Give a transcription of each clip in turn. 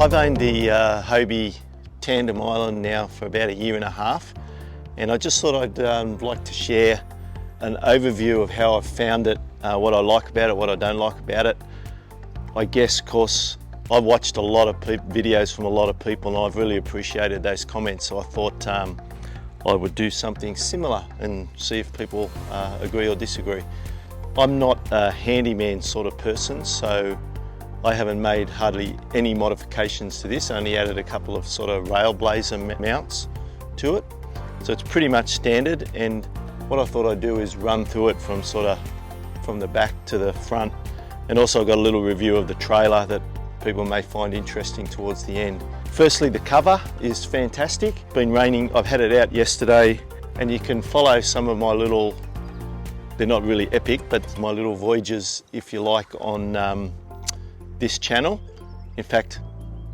I've owned the Hobie Tandem Island now for about 1.5 years, and I just thought I'd like to share an overview of how I've found it, what I like about it, what I don't like about it. I guess, of course, I've watched a lot of videos from a lot of people, and I've really appreciated those comments, so I thought I would do something similar and see if people agree or disagree. I'm not a handyman sort of person, so I haven't made hardly any modifications to this, only added a couple of sort of Railblazer mounts to it. So it's pretty much standard, and what I thought I'd do is run through it from the back to the front, and also I've got a little review of the trailer that people may find interesting towards the end. Firstly, the cover is fantastic. It's been raining, I've had it out yesterday, and you can follow some of my little, they're not really epic, but my little voyages, if you like, on this channel. In fact,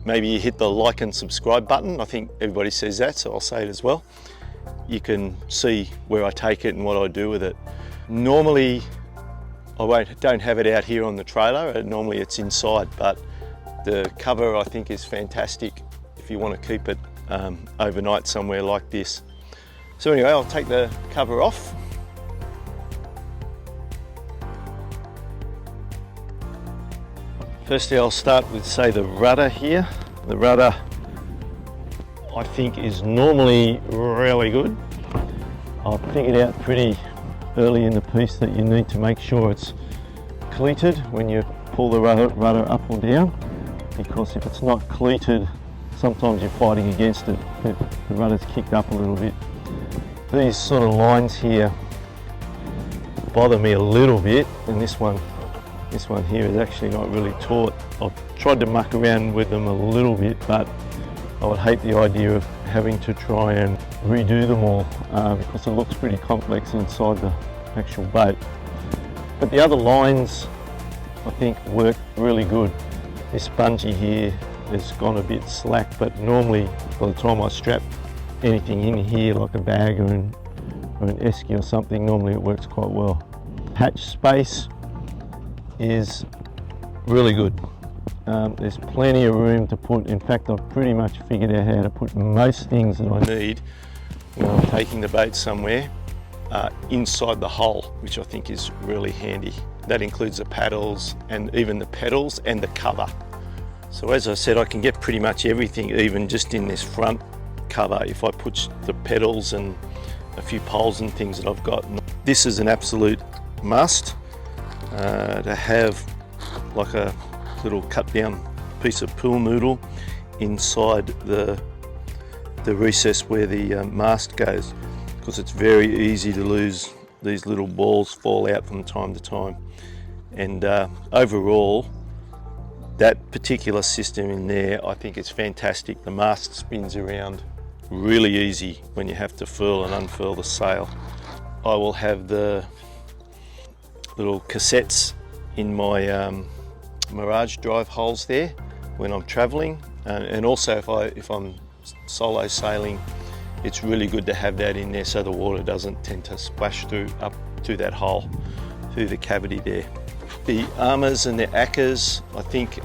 maybe you hit the like and subscribe button. I think everybody says that, so I'll say it as well. You can see where I take it and what I do with it. Normally, I don't have it out here on the trailer. Normally it's inside, but the cover I think is fantastic if you want to keep it overnight somewhere like this. So anyway, I'll take the cover off. Firstly, I'll start with, say, the rudder here. The rudder, I think, is normally really good. I'll figured out pretty early in the piece that you need to make sure it's cleated when you pull the rudder up or down, because if it's not cleated, sometimes you're fighting against it. The rudder's kicked up a little bit. These sort of lines here bother me a little bit, and this one here is actually not really taut. I've tried to muck around with them a little bit, but I would hate the idea of having to try and redo them all because it looks pretty complex inside the actual boat. But the other lines, I think, work really good. This bungee here has gone a bit slack, but normally by the time I strap anything in here, like a bag or an esky or something, normally it works quite well. Hatch space is really good. There's plenty of room to put, in fact I've pretty much figured out how to put most things that I need when I'm taking the boat somewhere inside the hull, which I think is really handy. That includes the paddles and even the pedals and the cover. So as I said, I can get pretty much everything even just in this front cover if I put the pedals and a few poles and things that I've got. This is an absolute must to have, like a little cut down piece of pool noodle inside the recess where the mast goes, because it's very easy to lose. These little balls fall out from time to time, and overall that particular system in there I think is fantastic. The mast spins around really easy when you have to furl and unfurl the sail. I will have the little cassettes in my Mirage drive holes there when I'm traveling, and also if I'm solo sailing, it's really good to have that in there so the water doesn't tend to splash up through that hole, through the cavity there. The armours and the anchors, I think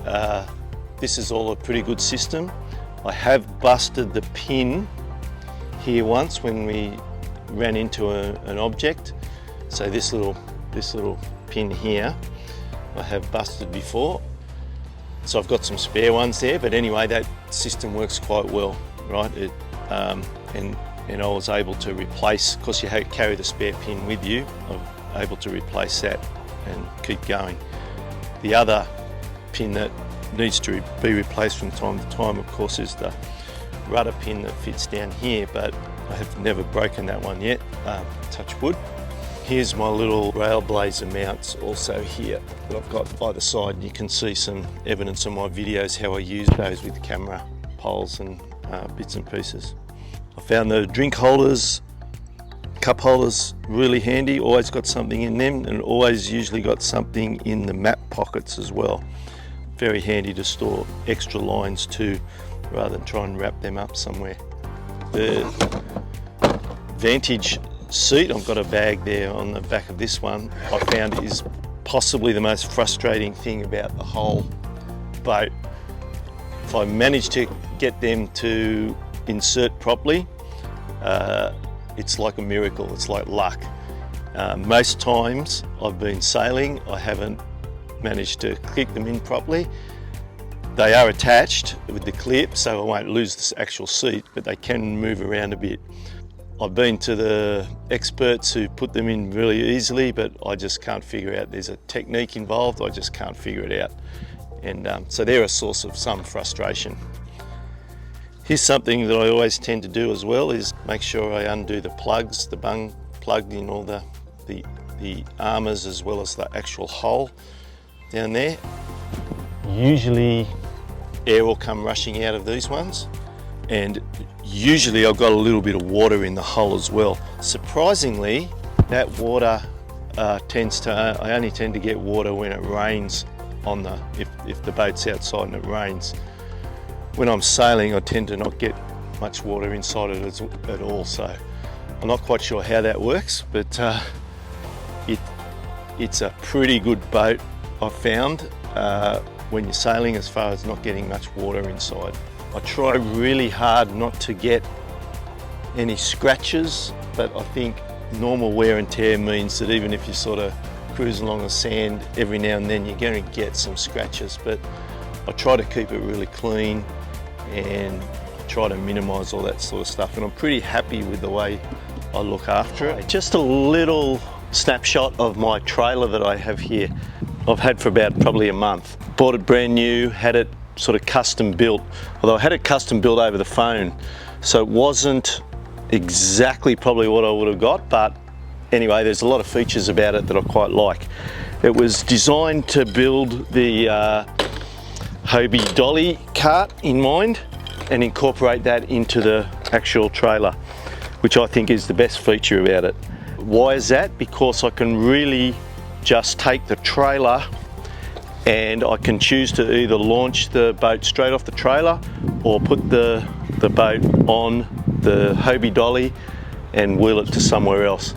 this is all a pretty good system. I have busted the pin here once when we ran into an object, so this little pin here I have busted before, so I've got some spare ones there, but anyway, that system works quite well, right? And I was able to replace, because you carry the spare pin with you, I was able to replace that and keep going. The other pin that needs to be replaced from time to time, of course, is the rudder pin that fits down here, but I have never broken that one yet, touch wood. Here's my little Railblazer mounts also here that I've got either side. You can see some evidence in my videos how I use those with camera poles and bits and pieces. I found the drink holders, cup holders really handy, always got something in them, and always usually got something in the map pockets as well. Very handy to store extra lines too, rather than try and wrap them up somewhere. The Vantage seat, I've got a bag there on the back of this one, I found is possibly the most frustrating thing about the whole boat. If I manage to get them to insert properly, it's like a miracle, it's like luck. Most times I've been sailing, I haven't managed to click them in properly. They are attached with the clip, so I won't lose this actual seat, but they can move around a bit. I've been to the experts who put them in really easily, but I just can't figure out. There's a technique involved, I just can't figure it out. And so they're a source of some frustration. Here's something that I always tend to do as well, is make sure I undo the plugs, the bung plugged in all the armours as well as the actual hole down there. Usually air will come rushing out of these ones, and usually I've got a little bit of water in the hull as well. Surprisingly, that water I only tend to get water when it rains if the boat's outside and it rains. When I'm sailing, I tend to not get much water inside it at all, so I'm not quite sure how that works, but it's a pretty good boat, I've found, when you're sailing, as far as not getting much water inside. I try really hard not to get any scratches, but I think normal wear and tear means that even if you sort of cruise along the sand, every now and then you're going to get some scratches, but I try to keep it really clean and try to minimise all that sort of stuff, and I'm pretty happy with the way I look after it. Just a little snapshot of my trailer that I have here. I've had for about probably a month. Bought it brand new, had it sort of custom built, although I had it custom built over the phone, so it wasn't exactly probably what I would have got, but anyway, there's a lot of features about it that I quite like. It was designed to build the Hobie dolly cart in mind and incorporate that into the actual trailer, which I think is the best feature about it. Why is that? Because I can really just take the trailer and I can choose to either launch the boat straight off the trailer or put the boat on the Hobie dolly and wheel it to somewhere else.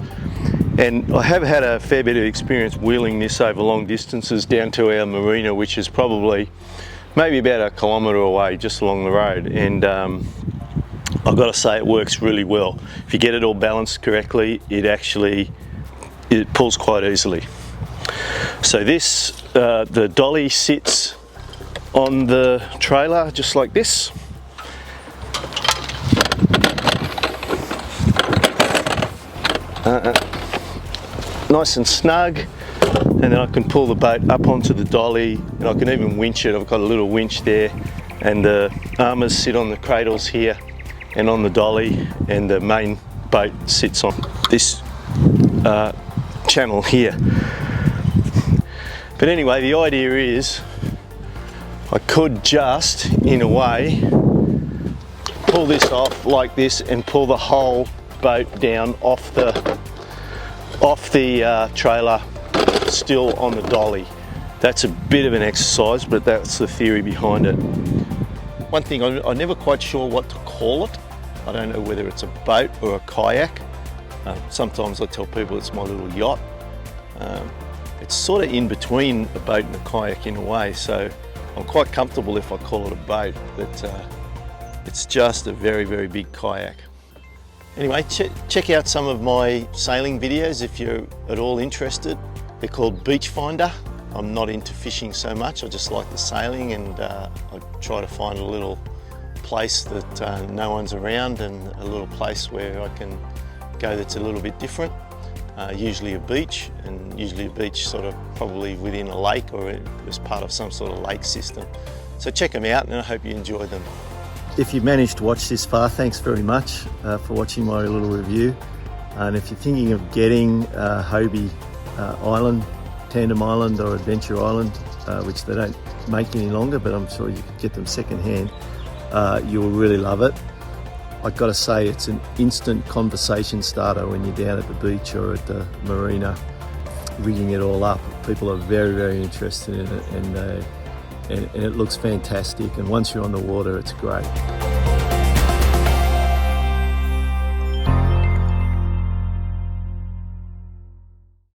And I have had a fair bit of experience wheeling this over long distances down to our marina, which is probably maybe about a kilometre away, just along the road, and I've got to say it works really well. If you get it all balanced correctly, it pulls quite easily. So this, the dolly sits on the trailer just like this. Nice and snug, and then I can pull the boat up onto the dolly, and I can even winch it. I've got a little winch there, and the armours sit on the cradles here and on the dolly, and the main boat sits on this channel here. But anyway, the idea is I could just, in a way, pull this off like this and pull the whole boat down off the trailer, still on the dolly. That's a bit of an exercise, but that's the theory behind it. One thing, I'm never quite sure what to call it. I don't know whether it's a boat or a kayak. Sometimes I tell people it's my little yacht. It's sort of in between a boat and a kayak in a way, so I'm quite comfortable if I call it a boat, but it's just a very, very big kayak. Anyway, check out some of my sailing videos if you're at all interested. They're called Beach Finder. I'm not into fishing so much, I just like the sailing, and I try to find a little place that no one's around, and a little place where I can go that's a little bit different. Usually a beach, and usually a beach sort of probably within a lake or as part of some sort of lake system. So check them out, and I hope you enjoy them. If you've managed to watch this far, thanks very much for watching my little review. And if you're thinking of getting Hobie Island, Tandem Island or Adventure Island, which they don't make any longer, but I'm sure you could get them secondhand, you'll really love it. I've got to say, it's an instant conversation starter when you're down at the beach or at the marina rigging it all up. People are very, very interested in it, and it looks fantastic, and once you're on the water, it's great.